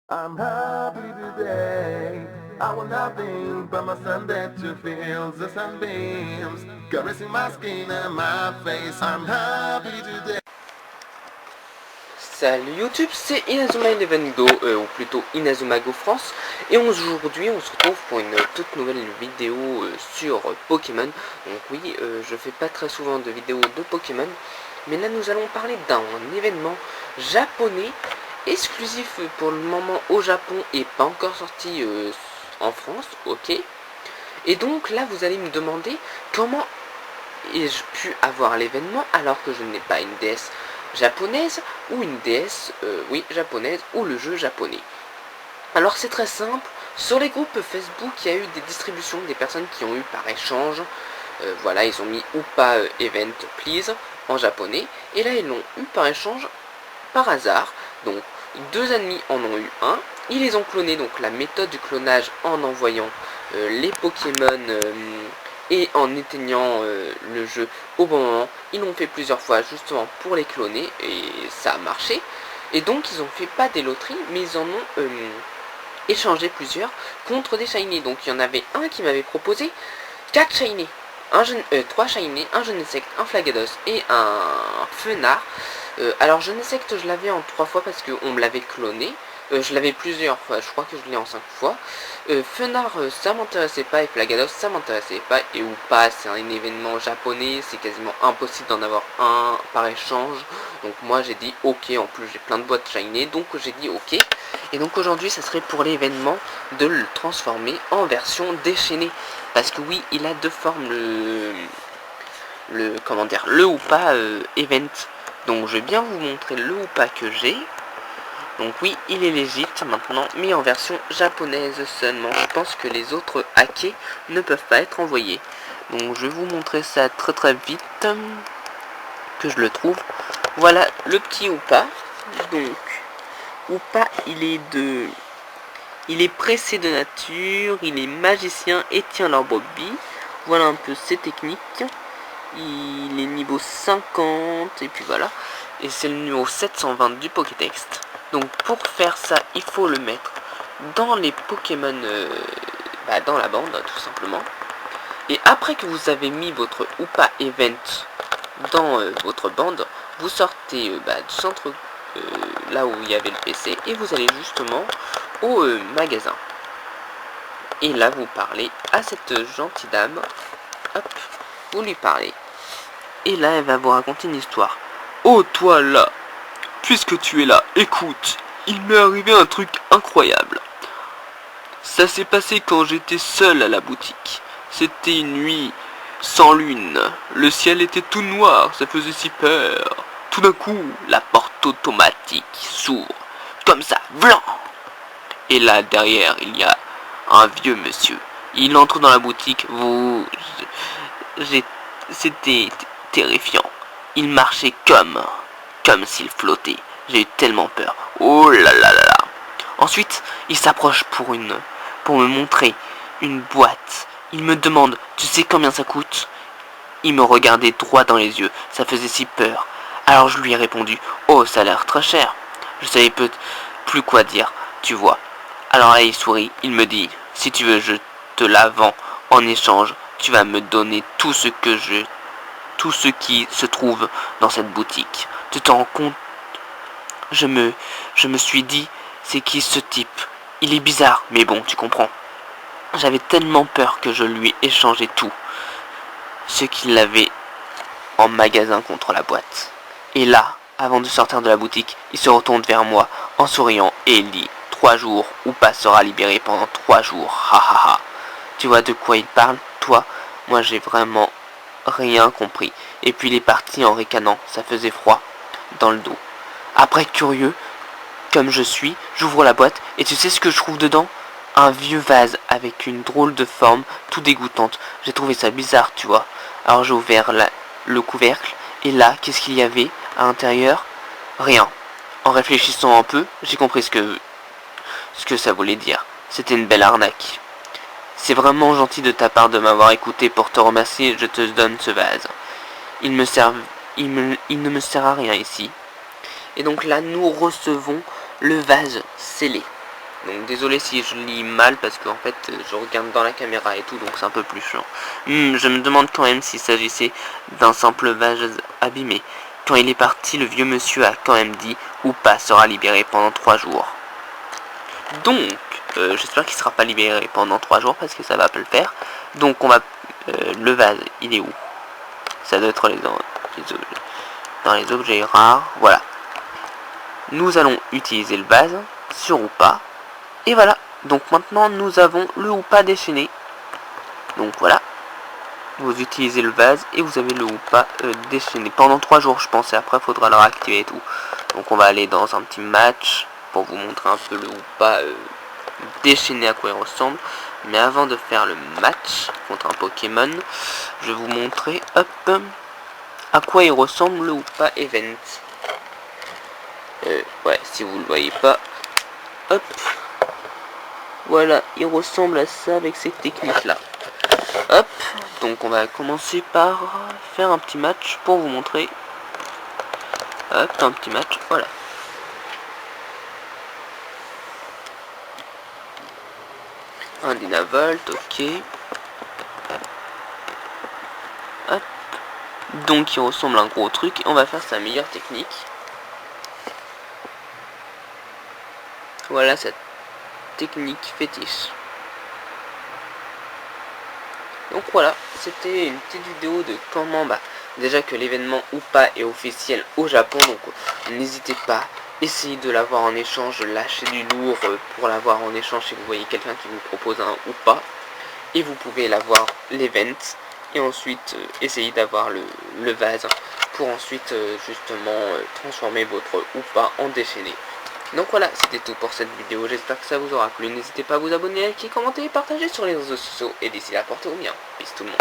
I'm happy today. I want nothing but my Sunday to feel the sunbeams caressing my skin and my face. I'm happy today. Salut YouTube, c'est Inazuma11Go, ou plutôt Inazumago France. Et aujourd'hui on se retrouve pour une toute nouvelle vidéo sur Pokémon. Donc oui, je fais pas très souvent de vidéos de Pokémon, mais là nous allons parler d'un événement japonais exclusif pour le moment au Japon et pas encore sorti en France, ok. Et donc là vous allez me demander comment ai-je pu avoir l'événement alors que je n'ai pas une DS japonaise ou une DS, oui, japonaise ou le jeu japonais. Alors c'est très simple, sur les groupes Facebook il y a eu des distributions des personnes qui ont eu par échange, voilà, ils ont mis ou pas event please en japonais, et là ils l'ont eu par échange par hasard, donc deux ennemis en ont eu un, ils les ont clonés, donc la méthode du clonage en envoyant les Pokémon et en éteignant le jeu au bon moment. Ils l'ont fait plusieurs fois justement pour les cloner et ça a marché. Et donc ils ont fait pas des loteries, mais ils en ont échangé plusieurs contre des shiny. Donc il y en avait un qui m'avait proposé 4 shiny, 3 shiny, un Genesect, un Flagados et un Fenard. Alors Genesect je l'avais en 3 fois parce qu'on me l'avait cloné. Je l'avais plusieurs fois, je crois que je l'ai en 5 fois. Fenard ça m'intéressait pas et Flagados ça m'intéressait pas, et ou pas, c'est un événement japonais, c'est quasiment impossible d'en avoir un par échange. Donc moi j'ai dit ok, en plus j'ai plein de boîtes shiny, donc j'ai dit ok. Et donc aujourd'hui ça serait pour l'événement de le transformer en version déchaînée. Parce que oui, il a deux formes, comment dire, le ou pas event. Donc je vais bien vous montrer le ou pas que j'ai. Donc oui, il est légit maintenant, mais en version japonaise seulement. Je pense que les autres hackés ne peuvent pas être envoyés. Donc je vais vous montrer ça très très vite, que je le trouve. Voilà le petit ou pas. Donc, ou pas, il est pressé de nature, il est magicien et tient leur bobby. Voilà un peu ses techniques. Il est niveau 50 et puis voilà. Et c'est le numéro 720 du Pokédex. Donc pour faire ça, il faut le mettre dans les Pokémon, dans la bande tout simplement. Et après que vous avez mis votre Upa Event dans votre bande, vous sortez du centre, là où il y avait le PC, et vous allez justement au magasin. Et là vous parlez à cette gentille dame. Hop, vous lui parlez. Et là elle va vous raconter une histoire. Oh toi là, puisque tu es là, écoute, il m'est arrivé un truc incroyable. Ça s'est passé quand j'étais seul à la boutique. C'était une nuit sans lune, le ciel était tout noir, ça faisait si peur. Tout d'un coup, la porte automatique s'ouvre, comme ça, blanc. Et là, derrière, il y a un vieux monsieur. Il entre dans la boutique, c'était terrifiant. Il marchait comme s'il flottait. J'ai eu tellement peur. Oh là là là là. Ensuite, il s'approche pour me montrer une boîte. Il me demande, tu sais combien ça coûte? Il me regardait droit dans les yeux. Ça faisait si peur. Alors je lui ai répondu, oh ça a l'air très cher. Je savais plus quoi dire, tu vois. Alors là il sourit. Il me dit, si tu veux je te la vends. En échange, tu vas me donner tout ce qui se trouve dans cette boutique. Tu t'en rends compte? Je me suis dit, c'est qui ce type? Il est bizarre, mais bon, tu comprends. J'avais tellement peur que je lui ai échangé tout ce qu'il avait en magasin contre la boîte. Et là, avant de sortir de la boutique, il se retourne vers moi en souriant et il dit 3 jours ou pas sera libéré pendant 3 jours. Ha ha ha. Tu vois de quoi il parle, toi? Moi j'ai vraiment rien compris. Et puis il est parti en ricanant, ça faisait froid dans le dos. Après, curieux comme je suis, j'ouvre la boîte et tu sais ce que je trouve dedans? Un vieux vase avec une drôle de forme, tout dégoûtante. J'ai trouvé ça bizarre, tu vois. Alors j'ai ouvert le couvercle et là, qu'est-ce qu'il y avait à l'intérieur? Rien. En réfléchissant un peu, j'ai compris ce que ça voulait dire. C'était une belle arnaque. C'est vraiment gentil de ta part de m'avoir écouté. Pour te remercier, je te donne ce vase. Il ne me sert à rien ici. Et donc là, nous recevons le vase scellé. Donc désolé si je lis mal parce qu'en fait je regarde dans la caméra et tout, donc c'est un peu plus chiant. Je me demande quand même s'il s'agissait d'un simple vase abîmé. Quand il est parti, le vieux monsieur a quand même dit Hoopa sera libéré pendant 3 jours. Donc, j'espère qu'il sera pas libéré pendant 3 jours parce que ça va pas le faire. Donc on va... le vase, il est où? Ça doit être dans les objets rares. Voilà. Nous allons utiliser le vase sur Hoopa. Et voilà. Donc maintenant nous avons le Hoopa déchaîné. Donc voilà. Vous utilisez le vase et vous avez le Hoopa déchaîné pendant 3 jours je pense. Et après il faudra le réactiver et tout. Donc on va aller dans un petit match pour vous montrer un peu le Hoopa déchaîné à quoi il ressemble. Mais avant de faire le match contre un Pokémon, je vais vous montrer hop à quoi il ressemble le Hoopa Event. Ouais, si vous le voyez pas, hop, voilà, il ressemble à ça avec ces techniques là. Hop, donc on va commencer par faire un petit match pour vous montrer. Hop, un petit match, voilà. Un Dynavolt, ok. Hop. Donc il ressemble à un gros truc. Et on va faire sa meilleure technique. Voilà cette technique fétiche. Donc voilà, c'était une petite vidéo de comment déjà que l'événement Hoopa est officiel au Japon. Donc n'hésitez pas. Essayez de l'avoir en échange, lâchez du lourd pour l'avoir en échange si vous voyez quelqu'un qui vous propose un Hoopa. Et vous pouvez l'avoir l'event. Et ensuite essayez d'avoir le vase pour ensuite justement transformer votre Hoopa en déchaîné. Donc voilà, c'était tout pour cette vidéo. J'espère que ça vous aura plu. N'hésitez pas à vous abonner, liker, commenter et partager sur les réseaux sociaux. Et d'ici là, portez-vous bien. Peace tout le monde.